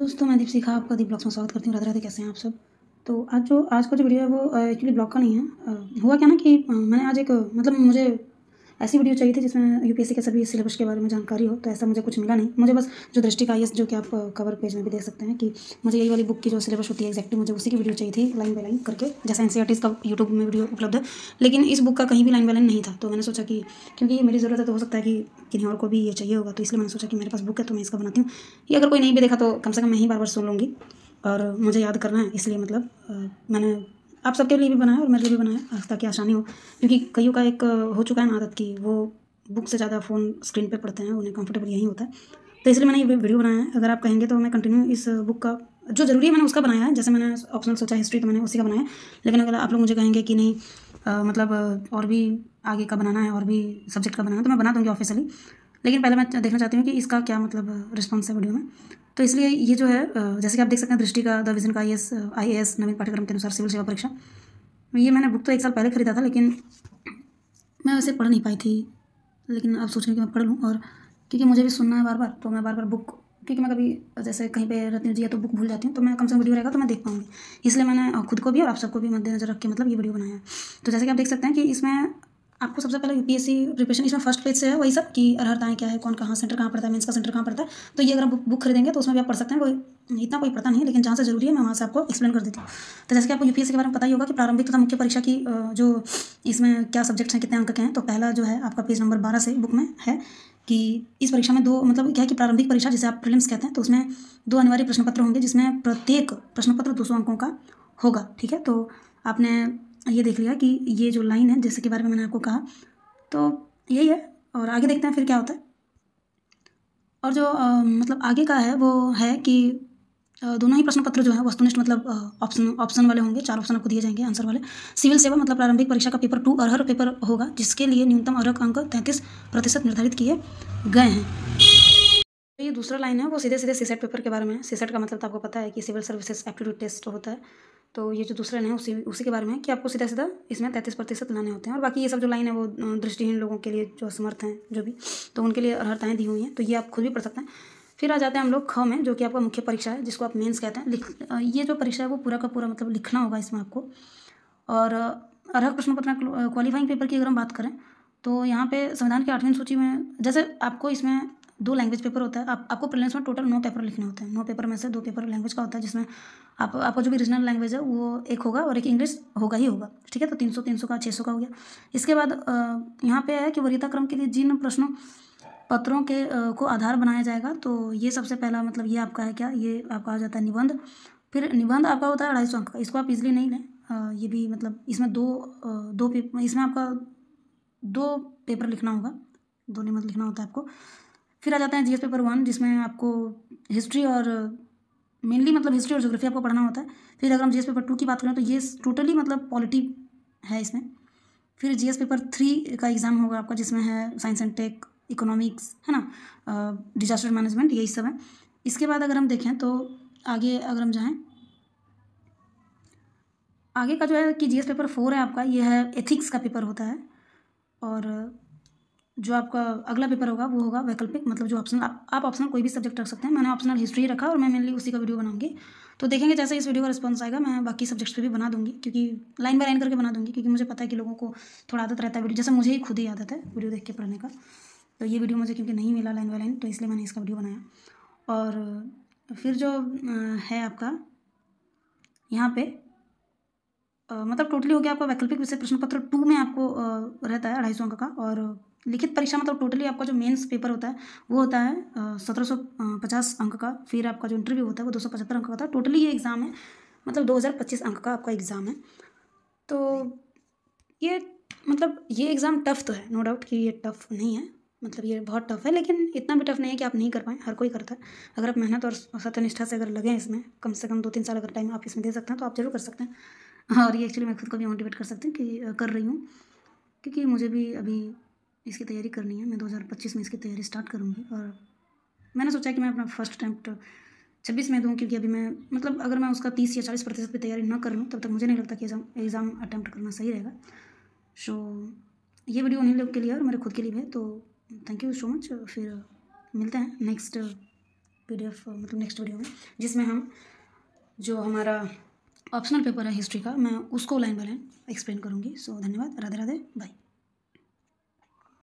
दोस्तों मैं दीपशिखा आपका दीप ब्लॉग्स में स्वागत करती हूँ। राधे राधे, कैसे हैं आप सब। तो आज का जो वीडियो है वो एक्चुअली ब्लॉग का नहीं है। हुआ क्या ना कि मैंने आज एक मतलब मुझे ऐसी वीडियो चाहिए थी जिसमें यूपीएससी के सभी सिलेबस के बारे में जानकारी हो। तो ऐसा मुझे कुछ मिला नहीं। मुझे बस जो दृष्टि का आईएएस, जो कि आप कवर पेज में भी देख सकते हैं कि मुझे यही वाली बुक की जो सिलेबस होती है एग्जैक्टली मुझे उसी की वीडियो चाहिए थी, लाइन बाय लाइन करके, जैसा एनसीईआरटी का यूट्यूब में वीडियो उपलब्ध है। लेकिन इस बुक का कहीं भी लाइन बाय लाइन नहीं था। तो मैंने सोचा कि क्योंकि ये मेरी ज़रूरत है तो हो सकता है कि किन्हीं और को भी ये चाहिए होगा, तो इसलिए मैंने सोचा कि मेरे पास बुक है तो मैं इसका बनाती हूँ। ये अगर कोई नहीं भी देखा तो कम से कम मैं ही बार बार सुन लूँगी और मुझे याद करना है, इसलिए मतलब मैंने आप सबके लिए भी बनाया और मेरे लिए भी बनाया ताकि आसानी हो। क्योंकि कईयों का एक हो चुका है ना आदत की वो बुक से ज़्यादा फ़ोन स्क्रीन पे पढ़ते हैं, उन्हें कंफर्टेबल यही होता है। तो इसलिए मैंने ये वीडियो बनाया है। अगर आप कहेंगे तो मैं कंटिन्यू इस बुक का जो ज़रूरी है मैंने उसका बनाया है। जैसे मैंने ऑप्शनल सोचा हिस्ट्री तो मैंने उसी का बनाया है। लेकिन अगर आप लोग मुझे कहेंगे कि नहीं मतलब और भी आगे का बनाना है और भी सब्जेक्ट का बनाना है तो मैं बना दूँगी ऑफिशियली। लेकिन पहले मैं देखना चाहती हूँ कि इसका क्या मतलब रिस्पॉन्स है वीडियो में। तो इसलिए ये जो है जैसे कि आप देख सकते हैं दृष्टि का द विजन का आईएएस नवीन पाठ्यक्रम के अनुसार सिविल सेवा परीक्षा। ये मैंने बुक तो 1 साल पहले खरीदा था, लेकिन मैं वैसे पढ़ नहीं पाई थी। लेकिन अब सोच रही हूँ कि मैं पढ़ लूँ, और क्योंकि मुझे भी सुनना है बार बार, तो मैं बार बार बुक, क्योंकि मैं कभी जैसे कहीं पे रहती हूँ जी या तो बुक भूल जाती हूँ, तो मैं कम से कम वीडियो रहेगा तो मैं देख पाऊँगी। इसलिए मैंने खुद को भी और आप सबको भी मद्देनजर रख के मतलब ये वीडियो बनाया है। तो जैसे कि आप देख सकते हैं कि इसमें आपको सबसे पहले यूपीएससी प्रिपरेशन इसमें फर्स्ट पेज से है वही सब कि अर्हताएँ क्या है, कौन कहाँ सेंटर कहाँ पड़ता है, मेंस का सेंटर कहाँ पड़ता है। तो ये अगर आप बुक खरीदेंगे तो उसमें भी आप पढ़ सकते हैं। कोई इतना कोई पढ़ता नहीं है, लेकिन जहाँ से जरूरी है मैं वहाँ से आपको एक्सप्लेन कर देती हूँ। तो जैसे कि आपको यूपीएससी के बारे में पता ही होगा कि प्रारंभिक तथा मुख्य परीक्षा की जो इसमें क्या सब्जेक्ट्स हैं, कितने अंक के हैं। तो पहला जो है आपका पेज नंबर 12 से बुक में है कि इस परीक्षा में दो मतलब क्या है कि प्रारंभिक परीक्षा जिसे आप प्रीलिम्स कहते हैं, तो उसमें 2 अनिवार्य प्रश्न पत्र होंगे जिसमें प्रत्येक प्रश्न पत्र 200 अंकों का होगा। ठीक है, तो आपने ये देख लिया कि ये जो लाइन है जैसे के बारे में मैंने आपको कहा, तो यही है। और आगे देखते हैं फिर क्या होता है। और जो मतलब आगे का है वो है कि दोनों ही प्रश्न पत्र जो है वस्तुनिष्ठ मतलब ऑप्शन वाले होंगे। 4 ऑप्शन आपको दिए जाएंगे आंसर वाले। सिविल सेवा मतलब प्रारंभिक परीक्षा का पेपर 2 अर्हर पेपर होगा, जिसके लिए न्यूनतम अर्हक अंक 33% निर्धारित किए गए हैं। तो ये दूसरा लाइन है वो सीधे सीधे सीसेट पेपर के बारे में है। सीसेट का मतलब तो आपको पता है कि सिविल सर्विसेज एप्टीट्यूड टेस्ट होता है। तो ये जो दूसरा लाइन है उसी के बारे में है कि आपको सीधा सीधा इसमें 33% लाने होते हैं। और बाकी ये सब जो लाइन है वो दृष्टिहीन लोगों के लिए, जो असमर्थ हैं जो भी, तो उनके लिए अर्हताएँ दी हुई हैं। तो ये आप खुद भी पढ़ सकते हैं। फिर आ जाते हैं हम लोग ख में, जो कि आपका मुख्य परीक्षा है जिसको आप मेंस कहते हैं। ये जो परीक्षा है वो पूरा का पूरा मतलब लिखना होगा इसमें आपको। और अर्हक प्रश्न पत्र क्वालिफाइंग पेपर की अगर हम बात करें तो यहाँ पे संविधान की 8वीं सूची में जैसे आपको इसमें 2 लैंग्वेज पेपर होता है। आपको प्रीलिम्स में टोटल 9 पेपर लिखने होते हैं। 9 पेपर में से 2 पेपर लैंग्वेज का होता है, जिसमें आपका जो भी रीजनल लैंग्वेज है वो एक होगा और एक इंग्लिश होगा ही होगा। ठीक है, तो 300 का 600 का हो गया। इसके बाद यहाँ पे है कि वरीयता क्रम के लिए जिन प्रश्नों पत्रों के को आधार बनाया जाएगा, तो ये सबसे पहला मतलब ये आपका है क्या, ये आपका आ जाता है निबंध। फिर निबंध आपका होता है 250 अंक का। इसको आप इजीली नहीं लें। ये भी मतलब इसमें दो पेपर, इसमें आपका 2 पेपर लिखना होगा, 2 निबंध लिखना होता है आपको। फिर आ जाता है जीएस पेपर 1, जिसमें आपको हिस्ट्री और मेनली मतलब हिस्ट्री और ज्योग्राफी आपको पढ़ना होता है। फिर अगर हम जीएस पेपर 2 की बात करें तो ये टोटली मतलब पॉलिटी है इसमें। फिर जीएस पेपर 3 का एग्ज़ाम होगा आपका, जिसमें है साइंस एंड टेक, इकोनॉमिक्स, है ना, डिजास्टर मैनेजमेंट, यही सब है। इसके बाद अगर हम देखें तो आगे अगर हम जाएँ, आगे का जो है कि जीएस पेपर 4 है आपका, ये है एथिक्स का पेपर होता है। और जो आपका अगला पेपर होगा वो होगा वैकल्पिक, मतलब जो ऑप्शनल आप ऑप्शनल कोई भी सब्जेक्ट रख सकते हैं। मैंने ऑप्शनल हिस्ट्री रखा और मैं मेनली उसी का वीडियो बनाऊंगी। तो देखेंगे जैसे इस वीडियो का रिस्पॉन्स आएगा मैं बाकी सब्जेक्ट्स पे भी बना दूंगी, क्योंकि लाइन बाय लाइन करके बना दूंगी, क्योंकि मुझे पता है कि लोगों को थोड़ा आदत रहता है वीडियो, जैसे मुझे ही खुद ही आदत है वीडियो देख के पढ़ने का। तो ये वीडियो मुझे क्योंकि नहीं मिला लाइन बाय लाइन, तो इसलिए मैंने इसका वीडियो बनाया। और फिर जो है आपका यहाँ पे मतलब टोटली हो गया आपका वैकल्पिक विषय प्रश्न पत्र 2 में आपको रहता है 250 अंक का। और लिखित परीक्षा मतलब टोटली आपका जो मेंस पेपर होता है वो होता है 1750 अंक का। फिर आपका जो इंटरव्यू होता है वो 275 अंक का होता है। टोटली ये एग्ज़ाम है मतलब 2025 अंक का आपका एग्ज़ाम है। तो ये मतलब ये एग्ज़ाम टफ़ तो है, नो डाउट कि ये टफ़ नहीं है, मतलब ये बहुत टफ़ है, लेकिन इतना भी टफ़ नहीं है कि आप नहीं कर पाएँ। हर कोई करता है। अगर आप मेहनत और सत्यनिष्ठा से अगर लगें इसमें, कम से कम 2-3 साल अगर टाइम आप इसमें दे सकते हैं तो आप ज़रूर कर सकते हैं। और ये एक्चुअली मैं खुद को भी मोटिवेट कर सकती हूँ कि कर रही हूँ, क्योंकि मुझे भी अभी इसकी तैयारी करनी है। मैं 2025 में इसकी तैयारी स्टार्ट करूँगी और मैंने सोचा कि मैं अपना फर्स्ट अटैम्प्ट 26 में दूँ, क्योंकि अभी मैं मतलब अगर मैं उसका 30 या 40% भी तैयारी ना कर लूँ तब तक मुझे नहीं लगता कि एग्ज़ाम अटैम्प्ट करना सही रहेगा। सो ये वीडियो उन्हीं लोग के लिए और मेरे खुद के लिए भी है। तो थैंक यू सो मच। फिर मिलते हैं नेक्स्ट PDF मतलब नेक्स्ट वीडियो में, जिसमें हम जो हमारा ऑप्शनल पेपर है हिस्ट्री का, मैं उसको लाइन बाय लाइन एक्सप्लेन करूँगी। सो धन्यवाद, राधे राधे, बाय।